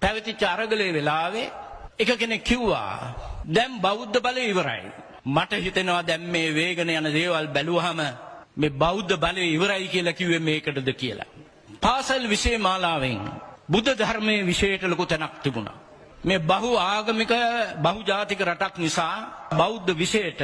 පැවතිච්ච අරගලේ වෙලාවේ එක කෙනෙක් කිව්වා දැන් බෞද්ධ බලය ඉවරයි. මට හිතෙනවා දැන් මේ වේගන යන දේවල් බැලුවහම මේ බෞද්ධ බලය ඉවරයි කියලා කිව්වේ මේකටද කියලා. පාසල් විෂය මාලාවෙන් බුද්ධ ධර්මයේ විෂයට ලොකු තැනක් තිබුණා. මේ බහු ආගමික බහු ජාතික රටක් නිසා බෞද්ධ විෂයට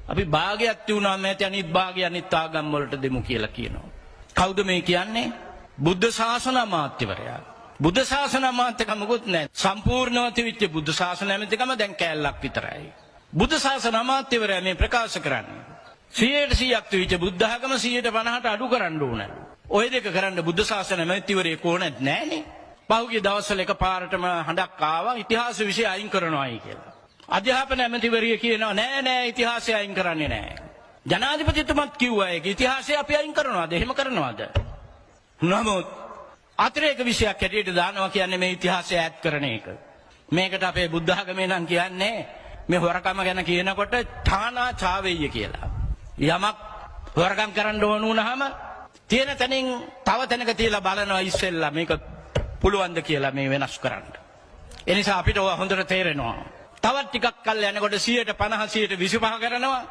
අපි භාගයක් තියුණා මේත අනිත් භාගය අනිත් ආගම් වලට දෙමු කියලා කියනවා. කවුද මේ කියන්නේ? බුද්ධ ශාසන අමාත්‍යවරයා. බුද්ධ ශාසන අමාත්‍යකම මොකුත් නැහැ. සම්පූර්ණව තිවිච්ච බුද්ධ ශාසන ඇමතිකම දැන් කෑල්ලක් විතරයි. බුද්ධ ශාසන අමාත්‍යවරයා මේ ප්‍රකාශ කරන්නේ 100%ක් තිවිච්ච බුද්ධ ආගම 150ට අඩු කරන්න ඕන. ඔය දෙක කරන්න බුද්ධ ශාසන ඇමතිවරයෙක් ඕනෙත් නැහනේ. පහුගිය දවස්වල එකපාරටම හඬක් ආවා ඉතිහාස විෂය අයින් කරනවායි කියලා. අධ්‍යාපන ඇමතිවරිය කියනවා නෑ නෑ ඉතිහාසය අයින් කරන්නේ නෑ. ජනාධිපතිතුමත් කිව්වා ඒක ඉතිහාසය අපි අයින් කරනවාද? එහෙම කරනවාද? නමුත් අතිරේක විෂයක් හැටියට දානවා කියන්නේ මේ ඉතිහාසය ඈඩ් කරන එක. මේකට අපේ බුද්ධ ආගමේ නම් කියන්නේ මේ හොරකම ගැන කියනකොට ඨානා චාවෙය්‍ය කියලා. යමක් හොරකම් කරන්න ඕන වුණාම තියෙන තැනින් තව තැනක තියලා බලනවා ඉස්සෙල්ලා මේක පුළුවන්ද කියලා මේ වෙනස් කරන්න. ඒ නිසා අපිට ඔය හොඳට තේරෙනවා. තවත් ටිකක් කල් යනකොට 150 125 කරනවා.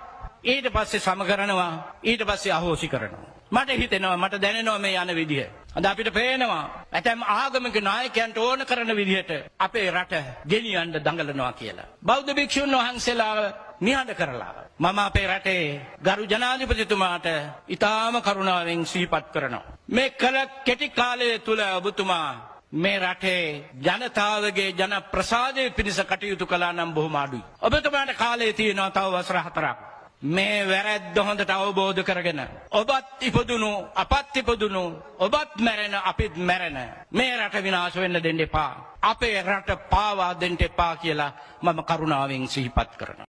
ඊට පස්සේ සම කරනවා. ඊට පස්සේ අහෝසි කරනවා. මට හිතෙනවා මට දැනෙනවා මේ යන විදිහ. අද අපිට පේනවා ඇතැම් ආගමික නායකයන්ට ඕන කරන විදිහට අපේ රට ගෙනියන්න දඟලනවා කියලා. බෞද්ධ භික්ෂුන් වහන්සේලා නිහඬ කරලා මම අපේ රටේ ගරු ජනාධිපතිතුමාට ඊටාම කරුණාවෙන් සිහිපත් කරනවා. මේ කල කෙටි කාලය තුල ඔබතුමා මේ රටේ ජනතාවගේ ජන ප්‍රසාදයේ පිණිස කටයුතු කළා නම් බොහොම අඩුයි. ඔබතුමාට කාලය තියෙනවා තව වසර 4ක්. මේ වැරැද්ද හොඳට අවබෝධ කරගෙන ඔබත් ඉපදුණු අපත් ඉපදුණු ඔබත් මැරෙන අපිත් මැරෙන මේ රට විනාශ වෙන්න දෙන්න එපා. අපේ රට පාවා දෙන්න එපා කියලා මම කරුණාවෙන් සිහිපත් කරනවා.